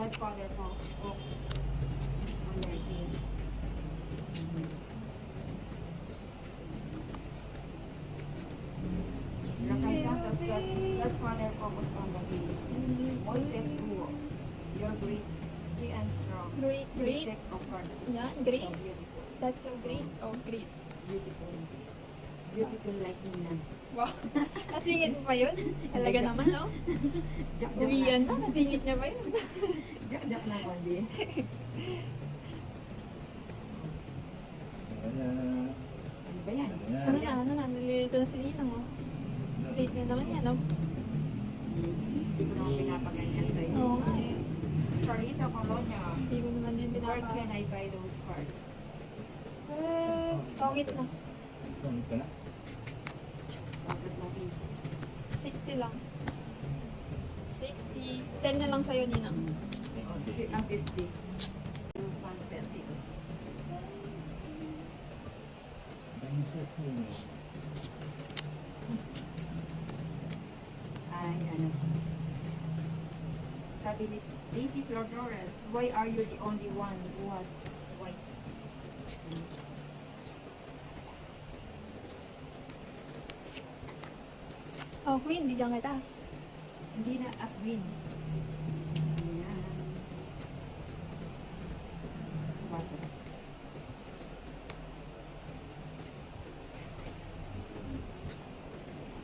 Godfather focus on their team. Rakan Santos, Godfather focus on the game. Moises Buo, you're great and strong. Great, This great. deck of cards is Yeah, so great. beautiful. That's so great. Oh, great. Beautiful. Beautiful like Nina. Wow. Nasingit mo pa yun? Talaga naman, no? Joke Uwian na, nasingit niya pa yun. Joke lang, Ondi. Ano ba yan? Ano na, nalilito na si Ninang, oh. Straight na naman yan, no? Hindi ko naman pinapaganyan sa'yo. Oo nga, eh. Charita Colonia. Hindi ko naman yun Where pinapa... can I buy those cards? Pangit na. Bakit mo is? 60 lang. 60. 10 na lang sa'yo, Ninang. Ang 50. Those one says it. Ay, ano. Sabi ni Daisy Flores, why are you the only one who has white? Oh, Queen, bigyan kita. Hindi na at win. Ayan. Bakit?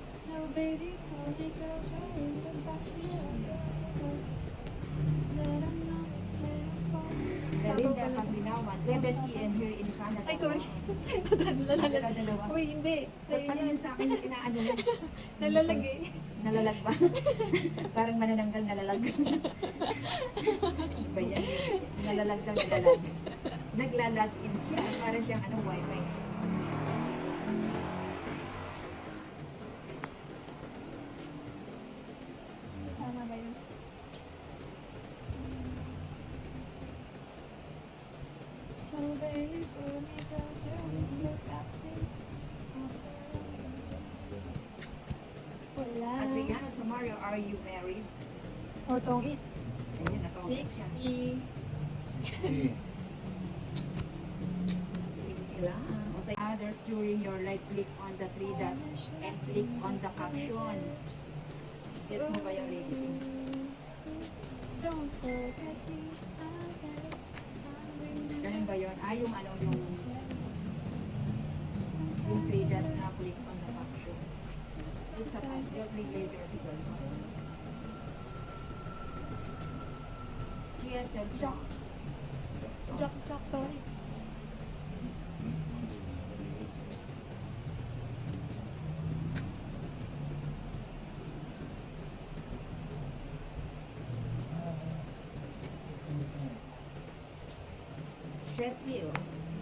So baby, pull me closer in the backseat of your car. Let 'em know that I'm falling. Belinda Paglinawan, 11 p.m. here in Canada. Ay, sorry. Dalawa. Uy, hindi. So, Sa'yo ano yan. yun sa akin yung inaano yan? Nalalagay. Nalalag ba? Parang manananggal nalalag. Iba yan. Nalalag daw nalalag. Naglalag in siya. Para siyang ano, wifi. Tama ba yun? So baby, pull me closer in the backseat of your Wala. Adriano Tamario, are you married? O, tongit. Ayun, na-comment siya. 60. 60 lang. O say, others during your life, click on the three dots and click on the caption. Gets mo ba yung lady? Don't forget me. Ganun ba yun? Ah, yung ano, yung three dots na click on the caption. It's a time, you'll play later because GSL Jack. Jack Torres. Cecil,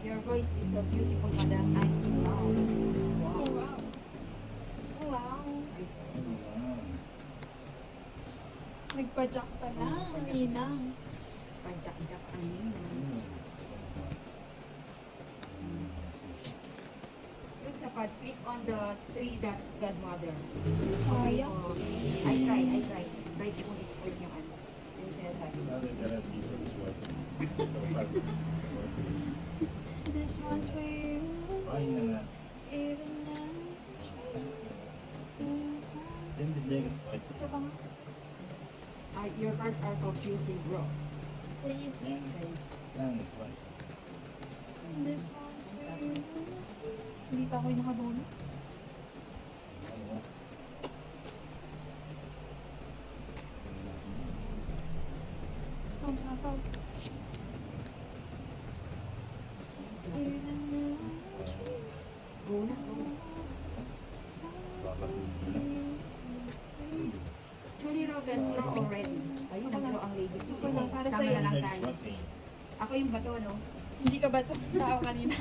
your voice is so beautiful, madam. I'm in love. Oh, Wow. wow. Wow. Nagpa-jack pa na. Ninang. Pajak-jak anin. Yun sa pad, click on the three dots, godmother. Sayang. Oh, I try. Try ko ulit yung ano. Yung sinasabi. This one's for you. Even now. Isa pa nga. Your cards are confusing, bro. Sis. Okay. This one's for you. Hindi pa ako yung nakabono. Ang sapaw. Even now. Go na, go. Actually, Robles, draw already. Ayun, nag-draw ang lady. Wala, para Sama sa'yo. na lang tayo. Ako yung bato, no? Hindi ka ba ito? Tao kanina.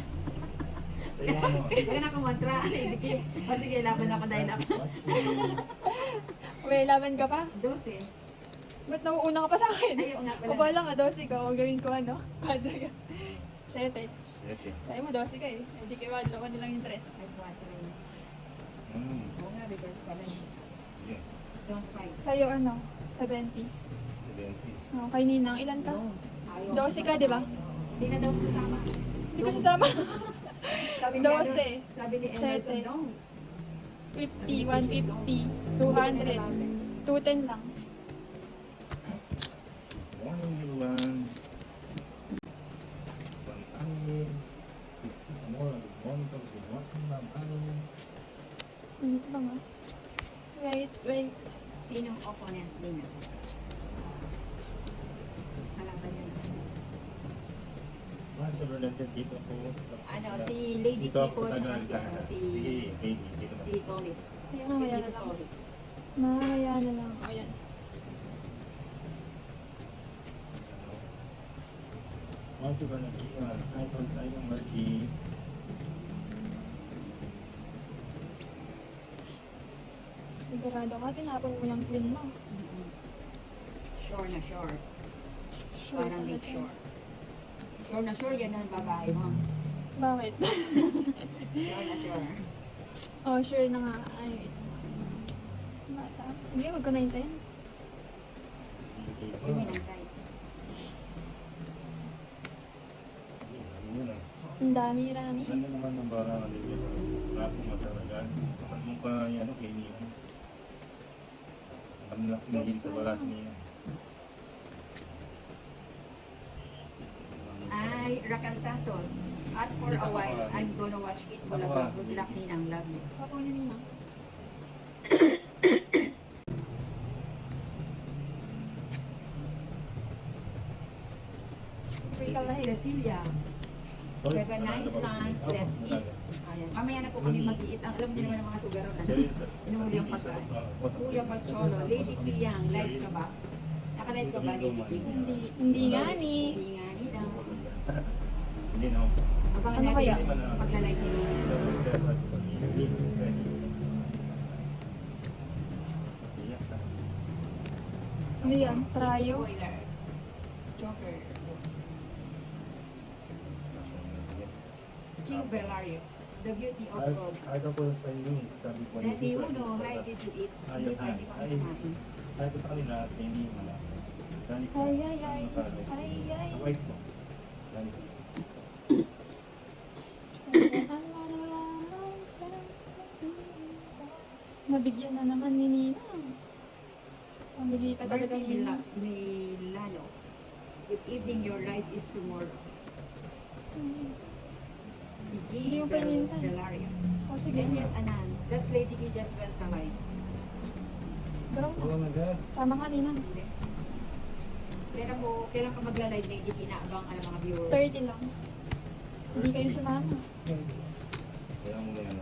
Wala na akong mantra. O sige, laban ako dahil ako. May laban ka pa? 12. Ba't nauuna ka pa sa akin? Ayaw nga pala. O ba lang, 12 ka. O gawin ko ano? Padre ka. 7. Sabi mo, 12 ka eh. Hindi kayo madlawan nilang yung 3. Ay, 4. Oo nga, reverse pala. Don't fight. Sa'yo ano? 70. 70. Okay, Ninang. Ilan ka? No, ayaw. 12 ka, di ba? Hindi na daw sasama. Hindi ko sasama. Sabi ni ano, 12. sabi ni Sete. Emerson, no. 50, 150, 200, 210 lang. Morning, everyone. Ma'am Annie. This is more of the morning talks with watching Ma'am Annie. Dito ba nga? Wait. Sinong opponent nila? Kalaban niya na. Mga Chevrolet dito po sa... Ano, si Lady dito Kiko ako sa at Tagal. si, Sige, baby, dito na. si Tolitz. Si Si Mamaya Lito na lang. Tolitz. Mamaya na lang. Ayan. Mga Chevrolet, iPhone sa iyong Margie. Sigurado ka, tinapon mo yung queen mo. Mm-mm. Sure na sure. Sure Parang ka late na sure. Sure na sure, yan ang babae mo. Bakit? Sure na sure. Oh, sure na nga. Ay. Bata. Sige, wag ko na hintayin. Hindi mo nantay. Ang dami-rami. Ganda naman ng barang ano yun. Wala akong matalagan. Saan mo pa yan, kay Nia? Ang lang sinigin sa balas niya. Ay, Raquel Santos. At for a while, I'm gonna watch it. Bulaga. Good luck, Ninang. Love you. Sa po niya, Nina. Cecilia. Have a nice lunch. Let's eat. Ayan. Mamaya na po kami mag-eat. Ang alam niyo naman ng mga sugaron. Inuhuli ang pagkain. Kuya Pacholo. Lady Kiyang. Live ka ba? Naka-live ka ba, Lady Kiyang? Hindi nga ni. Hindi nga ni daw. Hindi na. Abangan Ano natin kaya? yung pagla-live ni Ano yan? Trayo? Spoiler. Joker. Ching Bellario. The beauty of gold. Ayaw ko sa inyo, sabi ko. Daddy Uno, hi, did you eat? Hindi pa, hindi pa kami kumain. Ayaw ko sa kanila, sa inyo, wala. Dali ko, Ay, ay, sa ay. mga palace. Ay, ay. Sa white po. Dali ko. Nabigyan na naman ni Nina. Pambili pa talaga Mercy ni Nina. Milano. Good evening, your life is tomorrow. Hindi Sige, mo pa hinihintay. Bellario. O sige. Then yes, Anan. That's Lady Key just went alive. Garong Oo na, God. Sama ka, Nina. Hindi. Kailan ka magla-live, Lady Key, na abang ang mga viewers? 30 lang. Hindi kayo sumama. Kaya mo na yan.